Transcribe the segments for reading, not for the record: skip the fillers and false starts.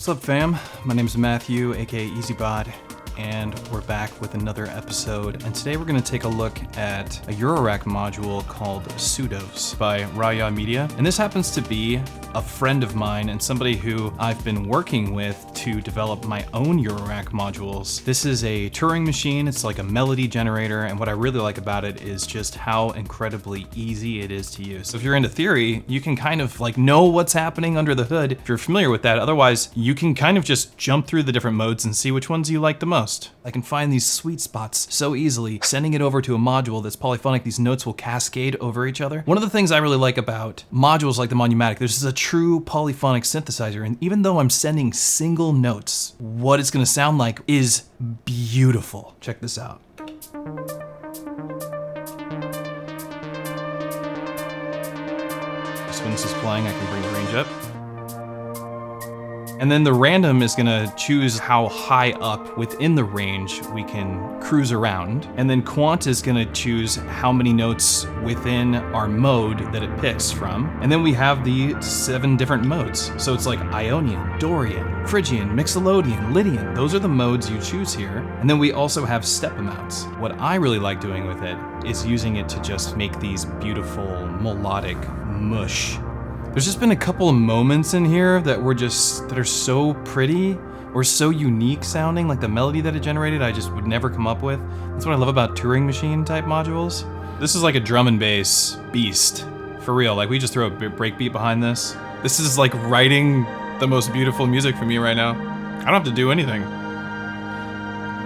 What's up, fam? My name's Matthew, aka EZBOT, and we're back with another episode. And today we're going to take a look at a Eurorack module called Pseudos by Raya Media. And this happens to be a friend of mine and somebody who I've been working with to develop my own Eurorack modules. This is a Turing machine. It's like a melody generator. And what I really like about it is just how incredibly easy it is to use. So if you're into theory, you can kind of like know what's happening under the hood if you're familiar with that. Otherwise, you can kind of just jump through the different modes and see which ones you like the most. I can find these sweet spots so easily. Sending it over to a module that's polyphonic, these notes will cascade over each other. One of the things I really like about modules like the Monumatic, this is a true polyphonic synthesizer, and even though I'm sending single notes, what it's gonna sound like is beautiful. Check this out. Just when this is playing, I can bring the range up. And then the random is gonna choose how high up within the range we can cruise around. And then quant is gonna choose how many notes within our mode that it picks from. And then we have the 7 different modes. So it's like Ionian, Dorian, Phrygian, Mixolydian, Lydian. Those are the modes you choose here. And then we also have step amounts. What I really like doing with it is using it to just make these beautiful melodic mush. There's just been a couple of moments in here that are so pretty or so unique sounding, like the melody that it generated I just would never come up with. That's what I love about Turing machine type modules. This is like a drum and bass beast, for real. Like we just throw a breakbeat behind this. This is like writing the most beautiful music for me right now. I don't have to do anything.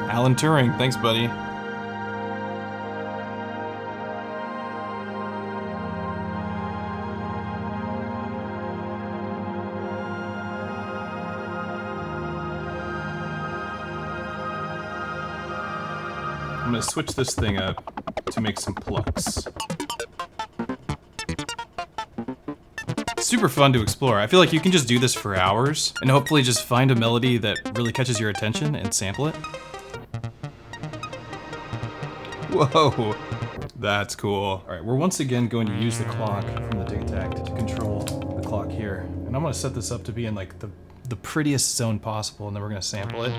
Alan Turing, thanks buddy. I'm gonna switch this thing up to make some plucks. It's super fun to explore. I feel like you can just do this for hours and hopefully just find a melody that really catches your attention and sample it. Whoa, that's cool. All right, we're once again going to use the clock from the Digitakt to control the clock here. And I'm gonna set this up to be in like the prettiest zone possible, and then we're gonna sample it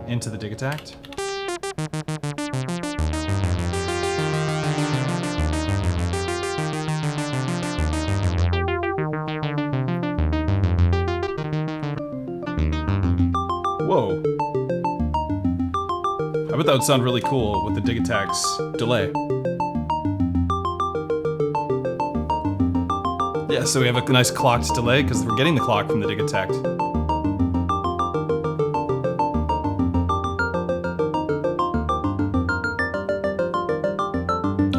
into the Digitakt. Whoa. I bet that would sound really cool with the Digitakt's delay. Yeah, so we have a nice clocked delay because we're getting the clock from the Digitakt.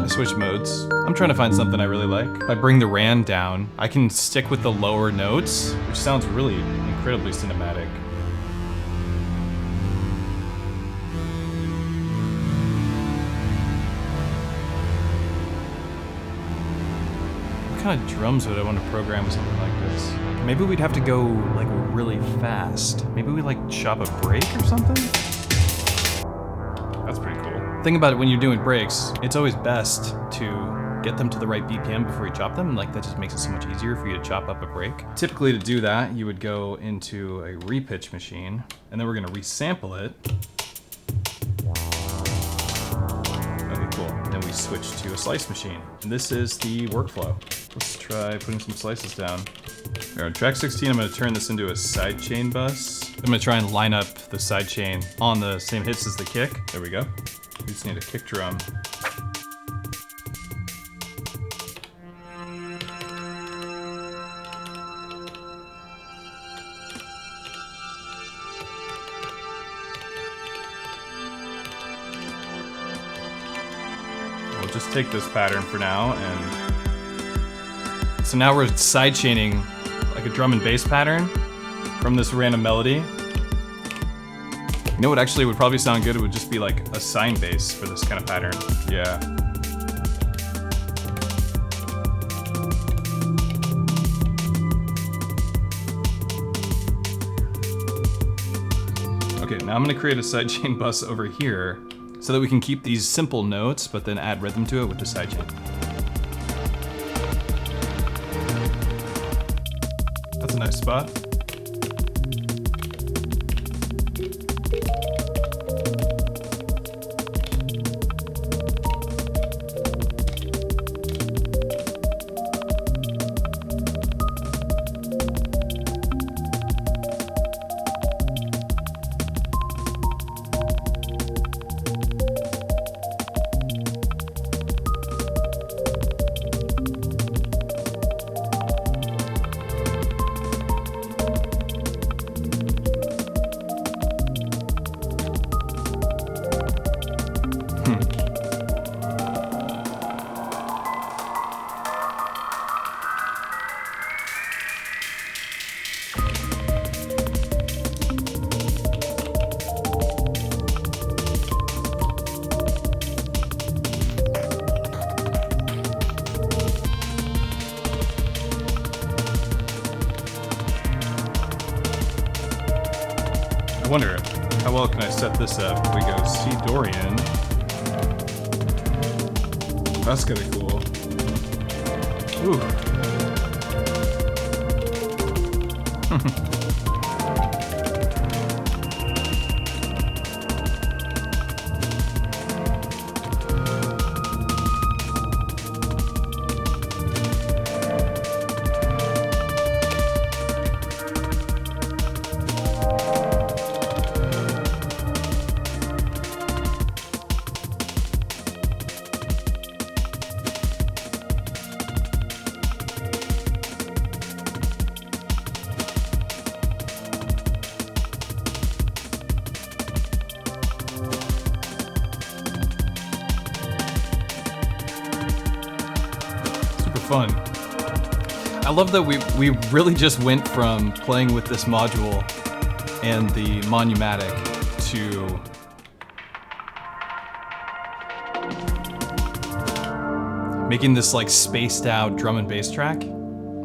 Switch modes. I'm trying to find something I really like. If I bring the RAN down, I can stick with the lower notes, which sounds really incredibly cinematic. What kind of drums would I want to program with something like this? Maybe we'd have to go like really fast. Maybe we like chop a break or something? That's pretty cool. Thing about it, when you're doing breaks, it's always best to get them to the right BPM before you chop them. Like that just makes it so much easier for you to chop up a break. Typically to do that, you would go into a repitch machine, and then we're gonna resample it. Okay, cool. And then we switch to a slice machine. And this is the workflow. Let's try putting some slices down. Here on track 16, I'm gonna turn this into a sidechain bus. I'm gonna try and line up the sidechain on the same hits as the kick. There we go. We just need a kick drum. We'll just take this pattern for now, and so now we're sidechaining like a drum and bass pattern from this random melody. You know what actually would probably sound good? It would just be like a sine bass for this kind of pattern. Yeah. Okay, now I'm gonna create a sidechain bus over here so that we can keep these simple notes, but then add rhythm to it with the sidechain. That's a nice spot. wonder, how well can I set this up? We go C Dorian. That's kind of cool. Ooh. Fun. I love that we really just went from playing with this module and the Monumatic to making this like spaced out drum and bass track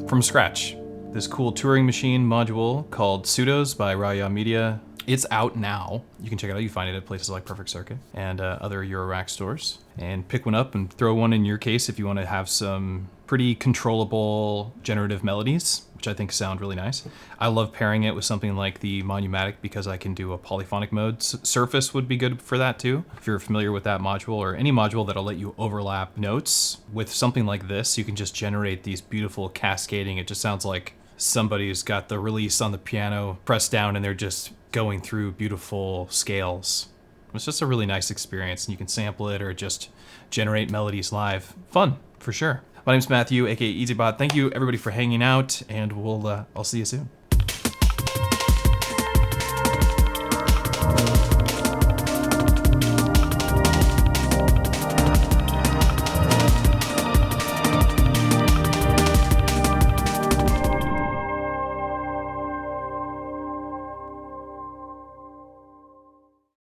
from scratch. This cool touring machine module called Pseudos by Raya Media. It's out now. You can check it out. You find it at places like Perfect Circuit and other Eurorack stores. And pick one up and throw one in your case if you want to have some pretty controllable generative melodies, which I think sound really nice. I love pairing it with something like the Monumatic because I can do a polyphonic mode. Surface would be good for that too. If you're familiar with that module or any module that'll let you overlap notes with something like this, you can just generate these beautiful cascading. It just sounds like somebody's got the release on the piano pressed down and they're just going through beautiful scales. It's just a really nice experience, and you can sample it or just generate melodies live. Fun, for sure. My name's Matthew, aka EZBOT. Thank you everybody for hanging out, and I'll see you soon.